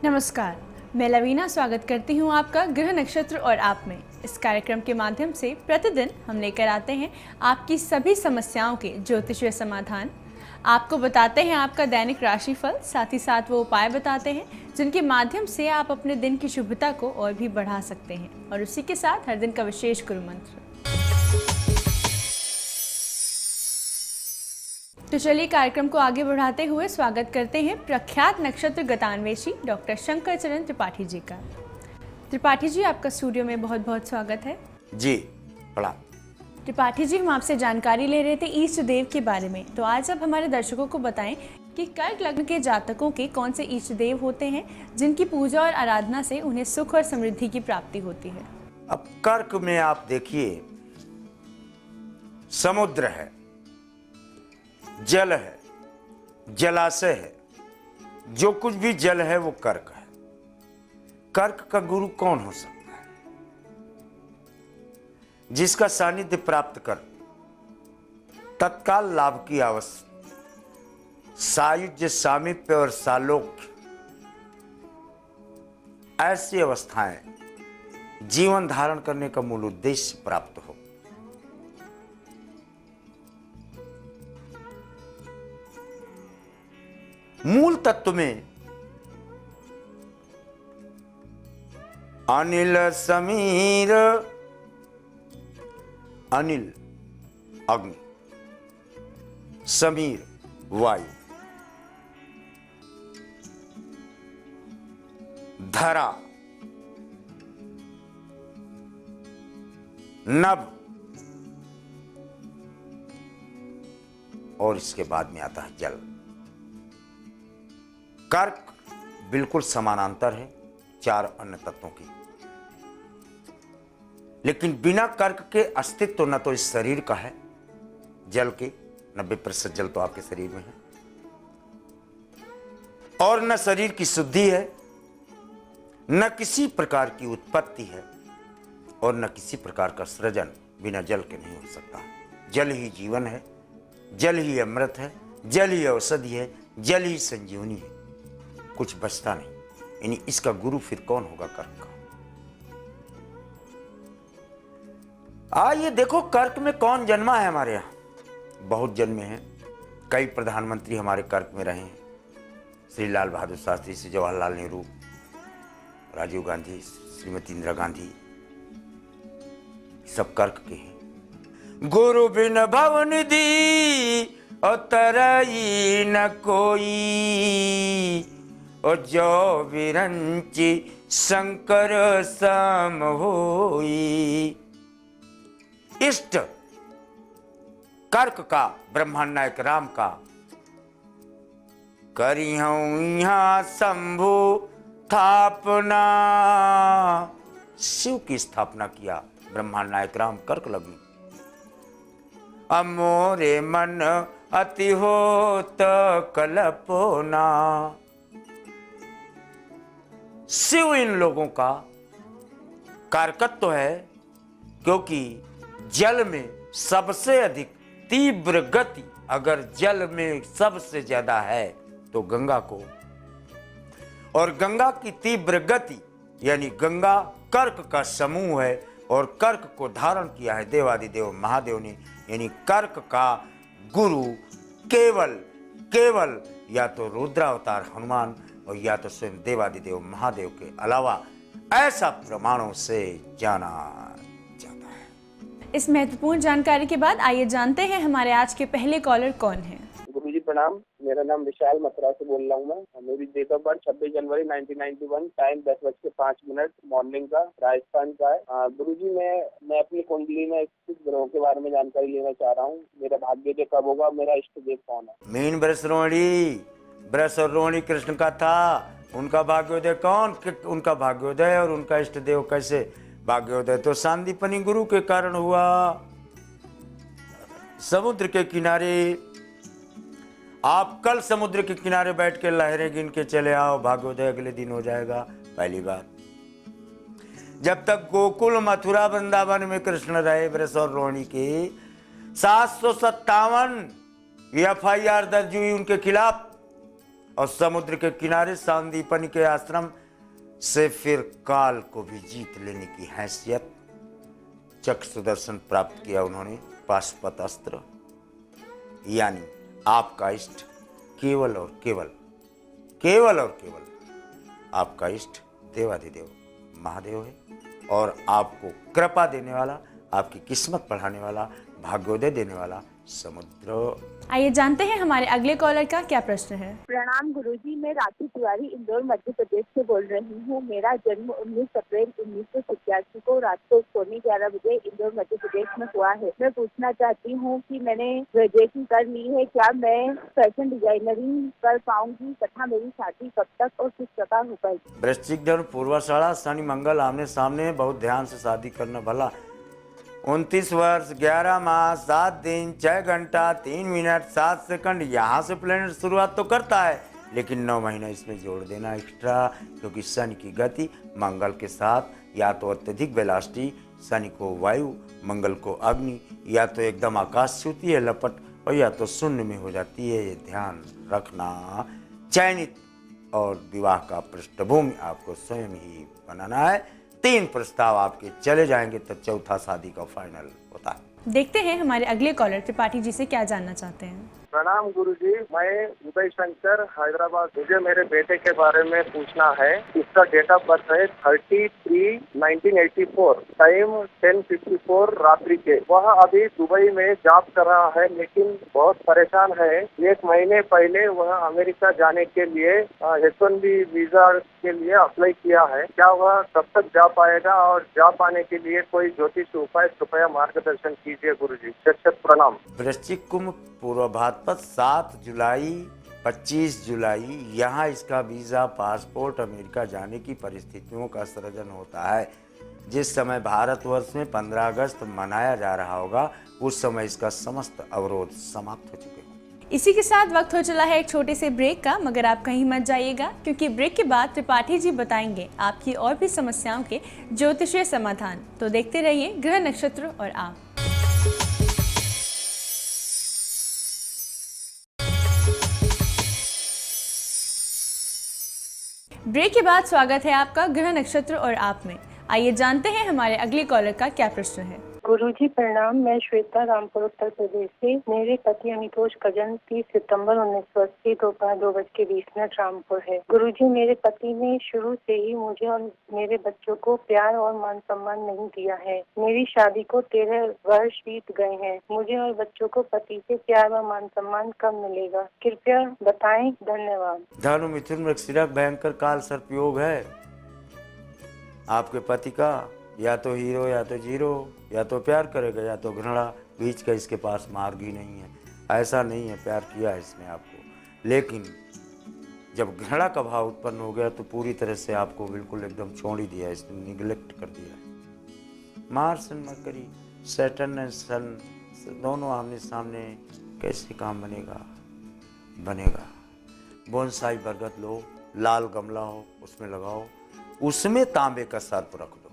नमस्कार, मैं लवीना स्वागत करती हूँ आपका ग्रह नक्षत्र और आप में। इस कार्यक्रम के माध्यम से प्रतिदिन हम लेकर आते हैं आपकी सभी समस्याओं के ज्योतिषीय समाधान। आपको बताते हैं आपका दैनिक राशिफल, साथ ही साथ वो उपाय बताते हैं जिनके माध्यम से आप अपने दिन की शुभता को और भी बढ़ा सकते हैं, और उसी के साथ हर दिन का विशेष गुरु मंत्र। तो चलिए कार्यक्रम को आगे बढ़ाते हुए स्वागत करते हैं प्रख्यात नक्षत्र गतान्वेषी डॉक्टर शंकर चरण त्रिपाठी जी का। त्रिपाठी जी, आपका स्टूडियो में बहुत बहुत स्वागत है। जी प्रणाम। त्रिपाठी जी, हम आपसे जानकारी ले रहे थे इष्ट देव के बारे में, तो आज आप हमारे दर्शकों को बताएं कि कर्क लग्न के जातकों के कौन से इष्ट देव होते हैं जिनकी पूजा और आराधना से उन्हें सुख और समृद्धि की प्राप्ति होती है। अब कर्क में आप देखिए, समुद्र है, जल है, जलाशय है, जो कुछ भी जल है वो कर्क है। कर्क का गुरु कौन हो सकता है? जिसका सानिध्य प्राप्त कर तत्काल लाभ की अवस्था, सायुज्य, सामीप्य और सालोक्य, ऐसी अवस्थाएं जीवन धारण करने का मूल उद्देश्य प्राप्त हो। मूल तत्व में अनिल समीर, अनिल अग्नि, समीर वायु, धरा नभ, और इसके बाद में आता है जल। कर्क बिल्कुल समानांतर है चार अन्य तत्वों की, लेकिन बिना कर्क के अस्तित्व न तो इस शरीर का है, जल के 90% जल तो आपके शरीर में है, और न शरीर की शुद्धि है, न किसी प्रकार की उत्पत्ति है, और न किसी प्रकार का सृजन बिना जल के नहीं हो सकता। जल ही जीवन है, जल ही अमृत है, जल ही औषधि है, जल ही संजीवनी है, कुछ बचता नहीं। यानी इसका गुरु फिर कौन होगा? कर्क का। आइए देखो कर्क में कौन जन्मा है। हमारे यहाँ बहुत जन्मे हैं, कई प्रधानमंत्री हमारे कर्क में रहे हैं। श्री लाल बहादुर शास्त्री से जवाहरलाल नेहरू, राजीव गांधी, श्रीमती इंदिरा गांधी, सब कर्क के हैं। गुरु बिन भवनिधि तरई न कोई, और जो विरंचि शंकर सम होई। इष्ट कर्क का, ब्रह्मांड नायक राम का, करी हूं यहाँ शंभु स्थापना, शिव की स्थापना किया ब्रह्मांड नायक राम कर्क लग्न। अमोरे मन अति होत कल्पना। शिव इन लोगों का कारकत्व है, क्योंकि जल में सबसे अधिक तीव्र गति अगर जल में सबसे ज्यादा है तो गंगा को, और गंगा की तीव्र गति यानी गंगा कर्क का समूह है, और कर्क को धारण किया है देवादिदेव महादेव ने। यानी कर्क का गुरु केवल या तो रुद्रावतार हनुमान और या तो स्वयं देवादिदेव महादेव के अलावा ऐसा प्रमाणों से जाना जाता है। इस महत्वपूर्ण जानकारी के बाद आइए जानते हैं हमारे आज के पहले कॉलर कौन है। गुरुजी प्रणाम, मेरा नाम विशाल मथुरा से बोल रहा हूँ मैं। मेरी डेट ऑफ बर्थ 26 जनवरी 1991, टाइम 10:05 मॉर्निंग का, राजस्थान का है। गुरुजी मैं अपनी कुंडली में कुछ ग्रहों के बारे में जानकारी लेना चाह रहा हूँ। मेरा भाग्योदय कब होगा, मेरा इष्ट देव कौन है? मीन वृष रोहिणी, वृष और रोहिणी कृष्ण का था, उनका भाग्योदय कौन? उनका भाग्योदय और उनका इष्ट देव कैसे? भाग्योदय तो सांदीपनी गुरु के कारण हुआ। समुद्र के किनारे आप कल समुद्र के किनारे बैठ के लहरें गिन के चले आओ, भाग्योदय अगले दिन हो जाएगा। पहली बार, जब तक गोकुल मथुरा वृंदावन में कृष्ण रहे वृष और रोहिणी के 757 FIR दर्ज हुई उनके खिलाफ, और समुद्र के किनारे सांदीपनि के आश्रम से फिर काल को भी जीत लेने की हैसियत चक्र सुदर्शन प्राप्त किया उन्होंने। पाशुपत अस्त्र यानी आपका इष्ट केवल और केवल आपका इष्ट देवाधिदेव महादेव है और आपको कृपा देने वाला, आपकी किस्मत बढ़ाने वाला, भाग्योदय देने वाला समुद्र। आइए जानते हैं हमारे अगले कॉलर का क्या प्रश्न है। प्रणाम गुरुजी, मैं राखी तिवारी इंदौर मध्य प्रदेश से बोल रही हूँ। मेरा जन्म 19 अप्रैल 1987 को रात को 11:15 बजे इंदौर मध्य प्रदेश में हुआ है। मैं पूछना चाहती हूँ कि मैंने ग्रेजुएशन कर ली है, क्या मैं फैशन डिजाइनरिंग कर पाऊंगी तथा मेरी शादी कब तक और किस प्रकार हो पाएगी। वृश्चिक धनु पूर्वाषाढ़ा शनि मंगल आमने सामने, बहुत ध्यान से शादी करना भला। 29 वर्ष 11 मास 7 दिन 6 घंटा 3 मिनट 7 सेकंड यहाँ से प्लेनेट शुरुआत तो करता है, लेकिन 9 महीना इसमें जोड़ देना एक्स्ट्रा, क्योंकि शनि की गति मंगल के साथ या तो अत्यधिक वेलासिटी, शनि को वायु मंगल को अग्नि, या तो एकदम आकाश छूती है लपट और या तो शून्य में हो जाती है। ये ध्यान रखना। चयनित और विवाह का पृष्ठभूमि आपको स्वयं ही बनाना है। 3 प्रस्ताव आपके चले जाएंगे तो चौथा शादी का फाइनल होता है। देखते हैं हमारे अगले कॉलर त्रिपाठी जी से क्या जानना चाहते हैं। प्रणाम गुरुजी, मैं उदय शंकर हैदराबाद। मुझे मेरे बेटे के बारे में पूछना है। इसका डेट ऑफ बर्थ है 33/1984, टाइम 10:54 रात्रि के। वह अभी दुबई में जॉब कर रहा है, लेकिन बहुत परेशान है। 1 महीने पहले वह अमेरिका जाने के लिए H1B वीजा के लिए अप्लाई किया है। क्या वह कब तक जा पाएगा और जा पाने के लिए कोई ज्योतिष उपाय कृपया मार्गदर्शन कीजिए गुरुजी। शत प्रणाम। वृश्चिक कुंभ पूर्वभाद्रपद 7 जुलाई 25 जुलाई यहाँ इसका वीज़ा पासपोर्ट अमेरिका जाने की परिस्थितियों का सृजन होता है। जिस समय भारतवर्ष में 15 अगस्त मनाया जा रहा होगा, उस समय इसका समस्त अवरोध समाप्त हो चुके होंगे। इसी के साथ वक्त हो चला है एक छोटे से ब्रेक का, मगर आप कहीं मत जाइएगा, क्योंकि ब्रेक के बाद त्रिपाठी जी बताएंगे आपकी और भी समस्याओं के ज्योतिषीय समाधान। तो देखते रहिए ग्रह नक्षत्र और आप। ब्रेक के बाद स्वागत है आपका ग्रह नक्षत्र और आप में। आइए जानते हैं हमारे अगले कॉलर का क्या प्रश्न है। गुरुजी प्रणाम, मैं श्वेता रामपुर उत्तर प्रदेश से। मेरे पति अमितोष का जन्म 30 सितंबर 1980 दोपहर 2:20 रामपुर है। गुरुजी, मेरे पति ने शुरू से ही मुझे और मेरे बच्चों को प्यार और मान सम्मान नहीं दिया है। मेरी शादी को 13 वर्ष बीत गए हैं। मुझे और बच्चों को पति से प्यार व मान सम्मान कब मिलेगा, कृपया बताएं, धन्यवाद। धनु मिथुन वृश्चिक भयंकर काल सर्पयोग है आपके पति का। या तो हीरो या तो जीरो, या तो प्यार करेगा या तो घृणा, बीच का इसके पास मार्ग ही नहीं है। ऐसा नहीं है, प्यार किया है इसने आपको, लेकिन जब घृणा का भाव उत्पन्न हो गया तो पूरी तरह से आपको बिल्कुल एकदम छोड़ ही दिया, इसने निगलेक्ट कर दिया है। Mars and Mercury, Saturn and Sun दोनों आमने सामने, कैसे काम बनेगा। बोनसाई बरगद लो, लाल गमला हो उसमें लगाओ, उसमें तांबे का सर्प रख दो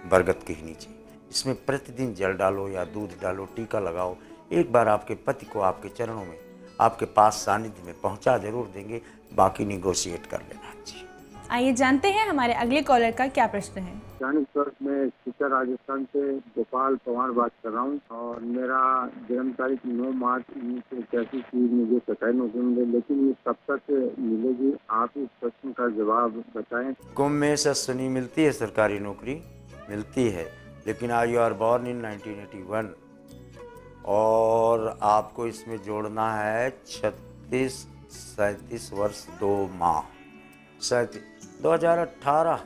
बरगद के ही नीचे। इसमें प्रतिदिन जल डालो या दूध डालो, टीका लगाओ। एक बार आपके पति को आपके चरणों में, आपके पास सानिध्य में पहुंचा जरूर देंगे, बाकी निगोशिएट कर लेना। जी आइए जानते हैं हमारे अगले कॉलर का क्या प्रश्न है। मैं शिक्षा राजस्थान से गोपाल पवार बात कर रहा हूँ और मेरा जन्म तारीख 9 मार्च 1981 की मुझे सरकारी नौकरी मिले, लेकिन ये कब तक मिलेगी, आप इस प्रश्न का जवाब बताएं। कुंभ में से शनि मिलती है, सरकारी नौकरी मिलती है, लेकिन यू आर बॉर्न इन 1981 और आपको इसमें जोड़ना है 36-37 वर्ष 2 माह। 2018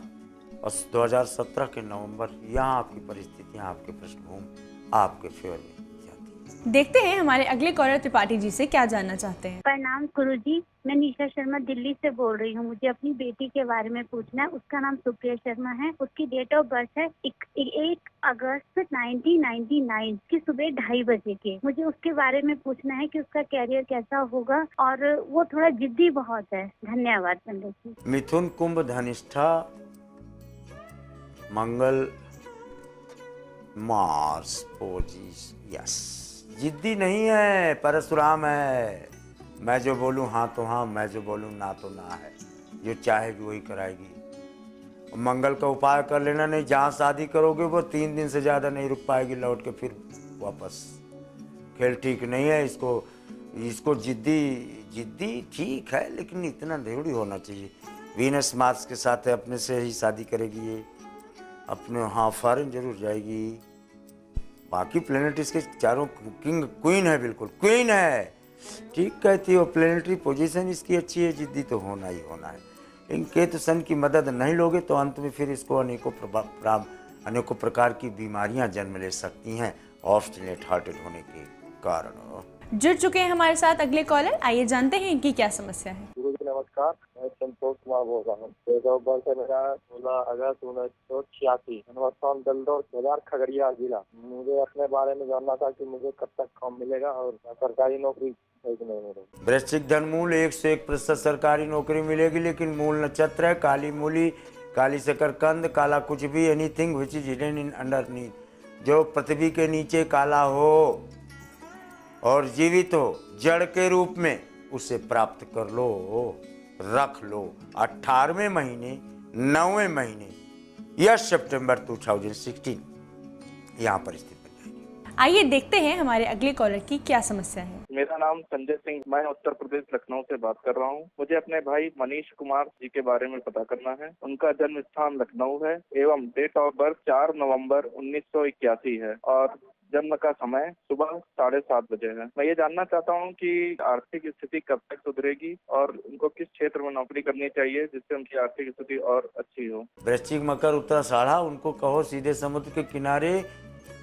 और 2017 के नवंबर, यहाँ आपकी परिस्थितियाँ, आपके पृष्ठभूमि आपके फेवर में जाती है। देखते हैं हमारे अगले कॉलर त्रिपाठी जी से क्या जानना चाहते हैं। प्रणाम गुरुजी, मैं निशा शर्मा दिल्ली से बोल रही हूँ। मुझे अपनी बेटी के बारे में पूछना है। उसका नाम सुप्रिया शर्मा है। उसकी डेट ऑफ बर्थ है 1 अगस्त 1999 की सुबह 2:30 बजे के। मुझे उसके बारे में पूछना है कि उसका कैरियर कैसा होगा और वो थोड़ा जिद्दी बहुत है। धन्यवाद पंडित जी। मिथुन कुंभ धनिष्ठा मंगल मार्स पोजिस, यस, जिद्दी नहीं है, परशुराम है। मैं जो बोलूँ हाँ तो हाँ, मैं जो बोलूँ ना तो ना है। जो चाहेगी वही कराएगी। मंगल का उपाय कर लेना, नहीं जहाँ शादी करोगे वो 3 दिन से ज़्यादा नहीं रुक पाएगी, लौट के फिर वापस। खेल ठीक नहीं है। इसको जिद्दी ठीक है, लेकिन इतना दृढ़ होना चाहिए। वीनस मार्स के साथ है, अपने से ही शादी करेगी ये, अपने हाँ फॉरेन जरूर जाएगी। बाकी प्लेनेट इसके चारों किंग क्वीन है, बिल्कुल क्वीन है। ठीक कहती हो, प्लेनेटरी पोजीशन इसकी अच्छी है, जिद्दी तो होना ही होना है। इन केतु सन की मदद नहीं लोगे तो अंत में फिर इसको अनेकों प्रकार की बीमारियां जन्म ले सकती हैं, ऑब्स्टिनेट हार्टेड होने के कारण। जुड़ चुके हैं हमारे साथ अगले कॉलर, आइए जानते हैं इनकी क्या समस्या है। गुरुजी नमस्कार, मैं संतोष कुमार बोल रहा हूँ। डेट ऑफ बर्थ है मेरा 16 अगस्त 1986, जन्मस्थान दलदौर बाजार खगड़िया जिला। मुझे अपने बारे में जानना था कि मुझे कब तक काम मिलेगा और सरकारी नौकरी है कि नहीं मिलेगी। वृश्चिक धन मूल 101% सरकारी नौकरी मिलेगी, लेकिन मूल नक्षत्र है काली मूली, काली शकरकंद, काला कुछ भी, anything which is hidden in underneath. जो पृथ्वी के नीचे काला हो और जीवित हो जड़ के रूप में, उसे प्राप्त कर लो, रख लो। 18वें महीने 9वें महीने या सितंबर 2016 यहाँ पर स्थित बन जाएगी। आइए देखते हैं हमारे अगले कॉलर की क्या समस्या है। मेरा नाम संजय सिंह, मैं उत्तर प्रदेश लखनऊ से बात कर रहा हूँ। मुझे अपने भाई मनीष कुमार जी के बारे में पता करना है। उनका जन्म स्थान लखनऊ है एवं डेट ऑफ बर्थ 4 नवंबर 1981 है और जन्म का समय सुबह 7:30 बजे है। मैं ये जानना चाहता हूँ कि आर्थिक स्थिति कब तक सुधरेगी और उनको किस क्षेत्र में नौकरी करनी चाहिए जिससे उनकी आर्थिक स्थिति और अच्छी हो। वृश्चिक मकर उत्तराषाढ़ा, उनको कहो सीधे समुद्र के किनारे,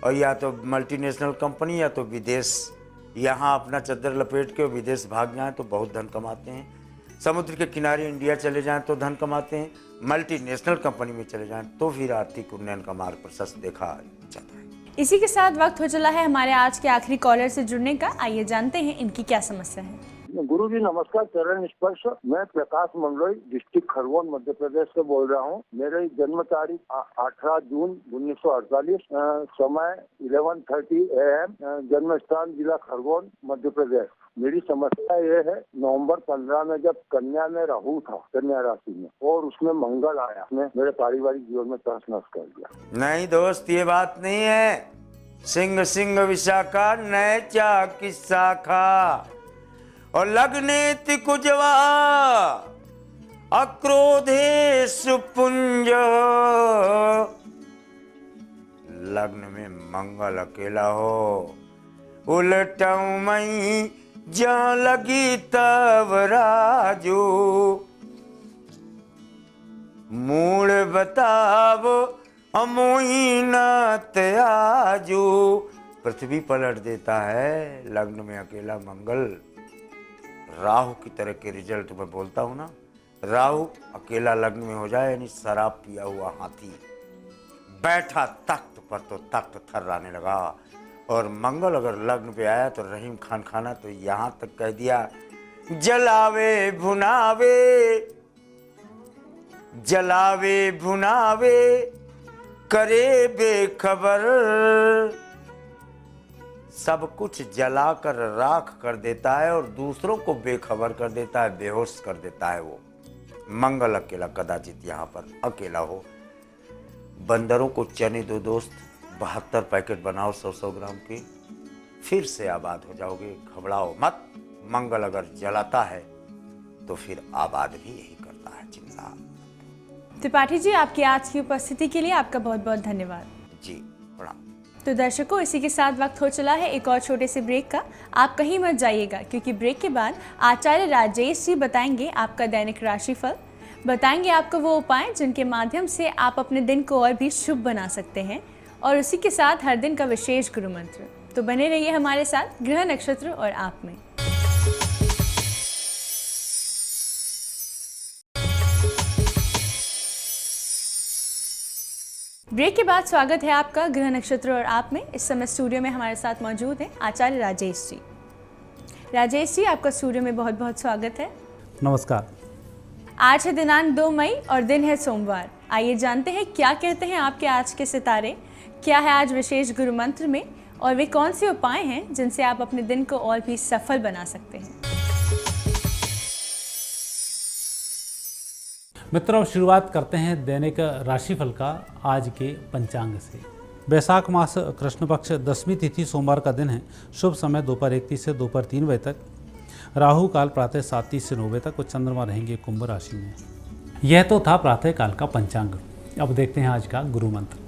और या तो मल्टीनेशनल कंपनी या तो विदेश, यहाँ अपना चद्दर लपेट के विदेश भाग जाएं तो बहुत धन कमाते हैं। समुद्र के किनारे इंडिया चले जाएं तो धन कमाते हैं। मल्टीनेशनल कंपनी में चले जाएं तो फिर आर्थिक उन्नयन का मार्ग प्रशस्त देखा जाता है। इसी के साथ वक्त हो चला है हमारे आज के आखिरी कॉलर से जुड़ने का। आइए जानते हैं इनकी क्या समस्या है। गुरुजी नमस्कार, चरण स्पर्श। मैं प्रकाश मंडलोई, डिस्ट्रिक्ट खरगोन, मध्य प्रदेश से बोल रहा हूँ। मेरी जन्म तारीख 18 जून 1948, समय 11:30 AM, जन्म स्थान जिला खरगोन, मध्य प्रदेश। मेरी समस्या ये है, नवंबर 15 में जब कन्या में राहु था, कन्या राशि में, और उसमें मंगल आया, उसने मेरे पारिवारिक जीवन में तहस नहस कर दिया। नहीं दोस्त, ये बात नहीं है। सिंह विशाखा नैचा की शाखा और लग्नेति कुजवा अक्रोधे सुपुंज। लग्न में मंगल अकेला हो, उलटऊ मई जहाँ लगी तब राजू। मूड बताव अमोही नात आजू। पृथ्वी पलट देता है लग्न में अकेला मंगल। राहु की तरह के रिजल्ट मैं बोलता हूँ ना। राहु अकेला लग्न में हो जाए, यानी शराब पिया हुआ हाथी बैठा तख्त पर तो तख्त थर्राने लगा। और मंगल अगर लग्न पे आया तो रहीम खान खाना तो यहाँ तक कह दिया, जलावे भुनावे करे बेखबर। सब कुछ जलाकर राख कर देता है और दूसरों को बेखबर कर देता है, बेहोश कर देता है वो। मंगल अकेला कदाचित यहाँ पर अकेला हो। बंदरों को चने दो दोस्त, 72 पैकेट बनाओ 100-100 ग्राम के, फिर से आबाद हो जाओगे। घबराओ मत। मंगल अगर जलाता है तो फिर आबाद भी यही करता है। चिंता। त्रिपाठी जी, आपकी आज की उपस्थिति के लिए आपका बहुत बहुत धन्यवाद। जी प्रणाम। तो दर्शकों, इसी के साथ वक्त हो चला है एक और छोटे से ब्रेक का। आप कहीं मत जाइएगा, क्योंकि ब्रेक के बाद आचार्य राजेश जी बताएंगे आपका दैनिक राशिफल, बताएंगे आपको वो उपाय जिनके माध्यम से आप अपने दिन को और भी शुभ बना सकते हैं, और उसी के साथ हर दिन का विशेष गुरु मंत्र। तो बने रहिए हमारे साथ ग्रह नक्षत्र और आप में। ब्रेक के बाद स्वागत है आपका ग्रह नक्षत्र और आप में। इस समय स्टूडियो में हमारे साथ मौजूद हैं आचार्य राजेश जी। राजेश जी, आपका स्टूडियो में बहुत बहुत स्वागत है। नमस्कार। आज है दिनांक 2 मई और दिन है सोमवार। आइए जानते हैं क्या कहते हैं आपके आज के सितारे, क्या है आज विशेष गुरु मंत्र में, और वे कौन से उपाय हैं जिनसे आप अपने दिन को और भी सफल बना सकते हैं। मित्रों, अब शुरुआत करते हैं दैनिक राशिफल का आज के पंचांग से। वैशाख मास कृष्ण पक्ष 10वीं तिथि सोमवार का दिन है। शुभ समय दोपहर 1:30 से दोपहर 3 बजे तक। राहु काल प्रातः 7:30 से 9 बजे तक और चंद्रमा रहेंगे कुंभ राशि में। यह तो था प्रातः काल का पंचांग। अब देखते हैं आज का गुरु मंत्र।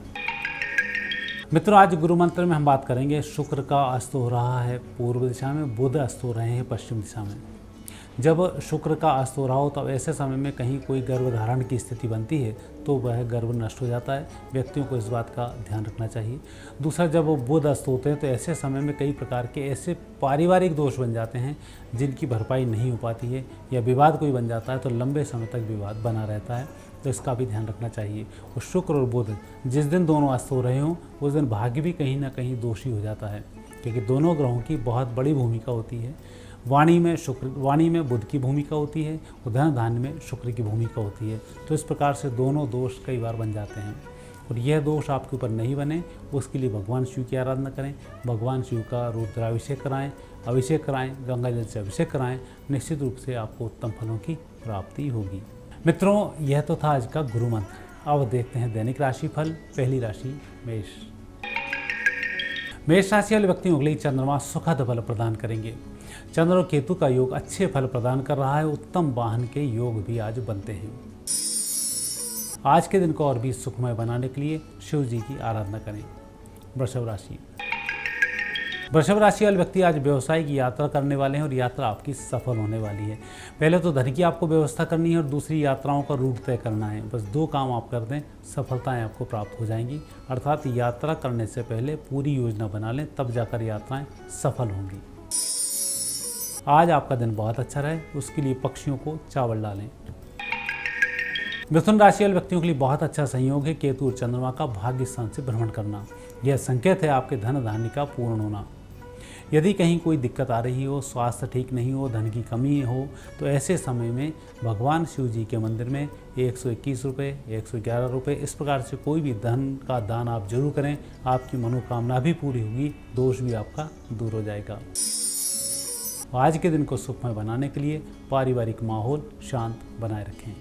मित्रों, आज गुरु मंत्र में हम बात करेंगे शुक्र का अस्त हो रहा है पूर्व दिशा में, बुध अस्त हो रहे हैं पश्चिम दिशा में। जब शुक्र का अस्त हो रहा हो तब ऐसे समय में कहीं कोई गर्भधारण की स्थिति बनती है तो वह गर्भ नष्ट हो जाता है। व्यक्तियों को इस बात का ध्यान रखना चाहिए। दूसरा, जब वो बुध अस्त होते हैं तो ऐसे समय में कई प्रकार के ऐसे पारिवारिक दोष बन जाते हैं जिनकी भरपाई नहीं हो पाती है, या विवाद कोई बन जाता है तो लंबे समय तक विवाद बना रहता है, तो इसका भी ध्यान रखना चाहिए। और शुक्र और बुध जिस दिन दोनों अस्त हो रहे हों उस दिन भाग्य भी कहीं ना कहीं दोषी हो जाता है, क्योंकि दोनों ग्रहों की बहुत बड़ी भूमिका होती है। वाणी में बुध की भूमिका होती है और धन धान्य में शुक्र की भूमिका होती है। तो इस प्रकार से दोनों दोष कई बार बन जाते हैं, और यह दोष आपके ऊपर नहीं बने उसके लिए भगवान शिव की आराधना करें। भगवान शिव का रुद्राभिषेक कराएं, अभिषेक कराएं, गंगा जल से अभिषेक कराएं। निश्चित रूप से आपको उत्तम फलों की प्राप्ति होगी। मित्रों, यह तो था आज का गुरु मंत्र। अब देखते हैं दैनिक राशिफल। पहली राशि मेष। मेष राशि वाले व्यक्तियों के लिए चंद्रमा सुखद फल प्रदान करेंगे। चंद्र और केतु का योग अच्छे फल प्रदान कर रहा है। उत्तम वाहन के योग भी आज बनते हैं। आज के दिन को और भी सुखमय बनाने के लिए शिव जी की आराधना करें। वृषभ राशि। वृषभ राशि वाले व्यक्ति आज व्यवसाय की यात्रा करने वाले हैं और यात्रा आपकी सफल होने वाली है। पहले तो धन की आपको व्यवस्था करनी है और दूसरी यात्राओं का रूट तय करना है। बस 2 काम आप कर दें, सफलताएं आपको प्राप्त हो जाएंगी। अर्थात यात्रा करने से पहले पूरी योजना बना लें, तब जाकर यात्राएं सफल होंगी। आज आपका दिन बहुत अच्छा रहे, उसके लिए पक्षियों को चावल डालें। मिथुन राशि वाले व्यक्तियों के लिए बहुत अच्छा संयोग है केतु और चंद्रमा का भाग्य स्थान से भ्रमण करना। यह संकेत है आपके धन धान्य का पूर्ण होना। यदि कहीं कोई दिक्कत आ रही हो, स्वास्थ्य ठीक नहीं हो, धन की कमी हो, तो ऐसे समय में भगवान शिव जी के मंदिर में 121 रुपये, 111 रुपये इस प्रकार से कोई भी धन का दान आप जरूर करें। आपकी मनोकामना भी पूरी होगी, दोष भी आपका दूर हो जाएगा। आज के दिन को सुखमय बनाने के लिए पारिवारिक माहौल शांत बनाए रखें।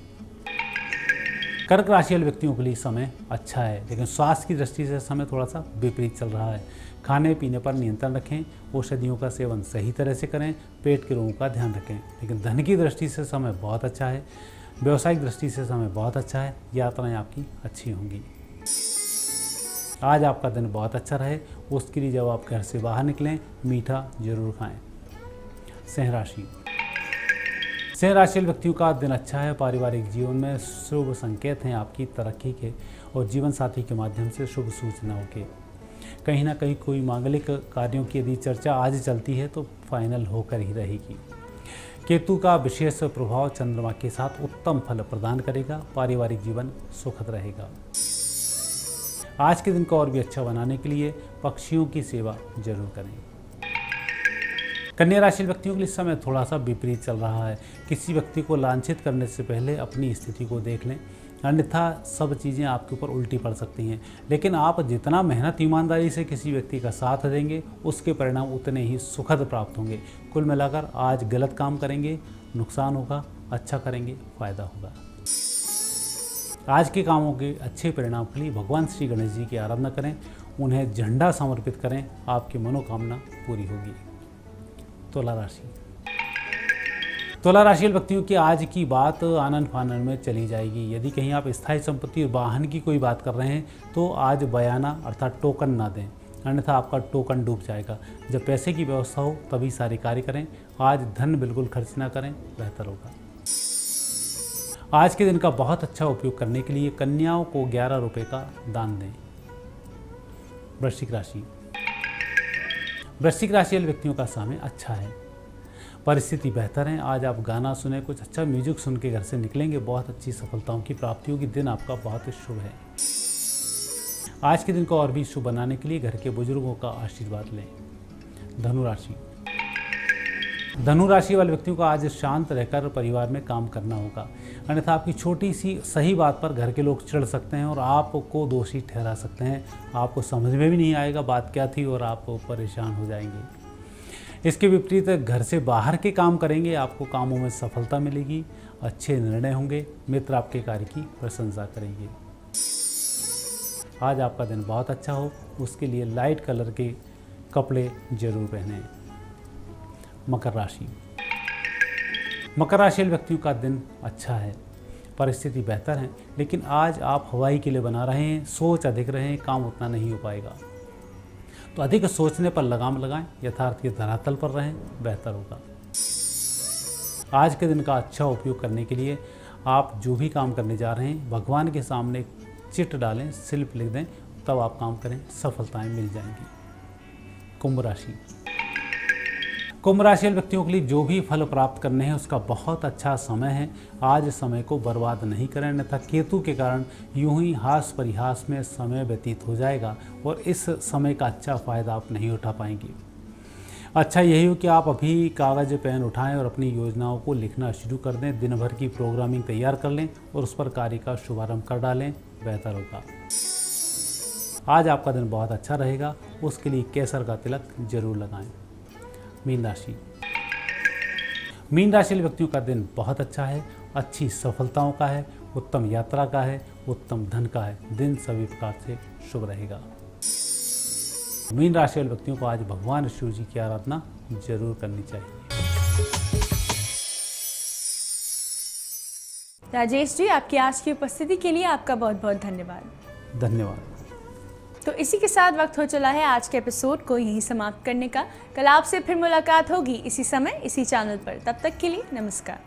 कर्क राशि वाले व्यक्तियों के लिए समय अच्छा है, लेकिन स्वास्थ्य की दृष्टि से समय थोड़ा सा विपरीत चल रहा है। खाने पीने पर नियंत्रण रखें, औषधियों का सेवन सही तरह से करें, पेट के रोगों का ध्यान रखें। लेकिन धन की दृष्टि से समय बहुत अच्छा है, व्यवसायिक दृष्टि से समय बहुत अच्छा है, यात्राएं आपकी अच्छी होंगी। आज आपका दिन बहुत अच्छा रहे, उसके लिए जब आप घर से बाहर निकलें मीठा जरूर खाएं। सिंह राशि। सिंह राशि व्यक्तियों का दिन अच्छा है। पारिवारिक जीवन में शुभ संकेत हैं आपकी तरक्की के, और जीवन साथी के माध्यम से शुभ सूचनाओं के। कहीं ना कहीं कोई मांगलिक कार्यों की यदि चर्चा आज चलती है तो फाइनल होकर ही रहेगी। केतु का विशेष प्रभाव चंद्रमा के साथ उत्तम फल प्रदान करेगा। पारिवारिक जीवन सुखद रहेगा। आज के दिन को और भी अच्छा बनाने के लिए पक्षियों की सेवा जरूर करें। कन्या राशि व्यक्तियों के लिए समय थोड़ा सा विपरीत चल रहा है। किसी व्यक्ति को लांछित करने से पहले अपनी स्थिति को देख लें, अन्यथा सब चीज़ें आपके ऊपर उल्टी पड़ सकती हैं। लेकिन आप जितना मेहनत ईमानदारी से किसी व्यक्ति का साथ देंगे उसके परिणाम उतने ही सुखद प्राप्त होंगे। कुल मिलाकर आज गलत काम करेंगे नुकसान होगा, अच्छा करेंगे फायदा होगा। आज के कामों के अच्छे परिणाम के लिए भगवान श्री गणेश जी की आराधना करें, उन्हें झंडा समर्पित करें, आपकी मनोकामना पूरी होगी। तुला राशि। तुला राशि व्यक्तियों की आज की बात आनंद फानन में चली जाएगी। यदि कहीं आप स्थायी संपत्ति और वाहन की कोई बात कर रहे हैं तो आज बयाना अर्थात टोकन ना दें, अन्यथा आपका टोकन डूब जाएगा। जब पैसे की व्यवस्था हो तभी सारे कार्य करें। आज धन बिल्कुल खर्च ना करें, बेहतर होगा। आज के दिन का बहुत अच्छा उपयोग करने के लिए कन्याओं को 11 रुपये का दान दें। वृश्चिक राशि। वृश्चिक राशि वाले व्यक्तियों का समय अच्छा है, परिस्थिति बेहतर है। आज आप गाना सुने, कुछ अच्छा म्यूजिक सुन के घर से निकलेंगे, बहुत अच्छी सफलताओं की प्राप्ति होगी। दिन आपका बहुत ही शुभ है। आज के दिन को और भी शुभ बनाने के लिए घर के बुजुर्गों का आशीर्वाद लें। धनु राशि। धनु राशि वाले व्यक्तियों को आज शांत रहकर परिवार में काम करना होगा, अन्यथा आपकी छोटी सी सही बात पर घर के लोग चिढ़ सकते हैं और आपको दोषी ठहरा सकते हैं। आपको समझ में भी नहीं आएगा बात क्या थी और आप परेशान हो जाएंगे। इसके विपरीत घर से बाहर के काम करेंगे, आपको कामों में सफलता मिलेगी। अच्छे निर्णय होंगे, मित्र आपके कार्य की प्रशंसा करेंगे। आज आपका दिन बहुत अच्छा हो, उसके लिए लाइट कलर के कपड़े जरूर पहनें। मकर राशि। मकर राशि व्यक्तियों का दिन अच्छा है, परिस्थिति बेहतर है, लेकिन आज आप हवाई किले बना रहे हैं, सोच अधिक रहे, काम उतना नहीं हो पाएगा। तो अधिक सोचने पर लगाम लगाएं, यथार्थ के धरातल पर रहें, बेहतर होगा। आज के दिन का अच्छा उपयोग करने के लिए आप जो भी काम करने जा रहे हैं, भगवान के सामने एक चिट डालें, स्लिप लिख दें, तब आप काम करें, सफलताएं मिल जाएंगी। कुंभ राशि। कुंभ राशि व्यक्तियों के लिए जो भी फल प्राप्त करने हैं उसका बहुत अच्छा समय है। आज समय को बर्बाद नहीं करें, अन्यथा केतु के कारण यूं ही हास परिहास में समय व्यतीत हो जाएगा और इस समय का अच्छा फायदा आप नहीं उठा पाएंगे। अच्छा यही हो कि आप अभी कागज़ पेन उठाएं और अपनी योजनाओं को लिखना शुरू कर दें, दिन भर की प्रोग्रामिंग तैयार कर लें और उस पर कार्य का शुभारंभ कर डालें, बेहतर होगा। आज आपका दिन बहुत अच्छा रहेगा, उसके लिए केसर का तिलक जरूर लगाएं। मीन राशि। मीन राशि व्यक्तियों का दिन बहुत अच्छा है, अच्छी सफलताओं का है, उत्तम यात्रा का है, उत्तम धन का है, दिन सभी प्रकार से शुभ रहेगा। मीन राशि वाले व्यक्तियों को आज भगवान शिव जी की आराधना जरूर करनी चाहिए। राजेश जी, आपकी आज की उपस्थिति के लिए आपका बहुत बहुत धन्यवाद। धन्यवाद। तो इसी के साथ वक्त हो चला है आज के एपिसोड को यहीं समाप्त करने का। कल आपसे फिर मुलाकात होगी इसी समय इसी चैनल पर। तब तक के लिए नमस्कार।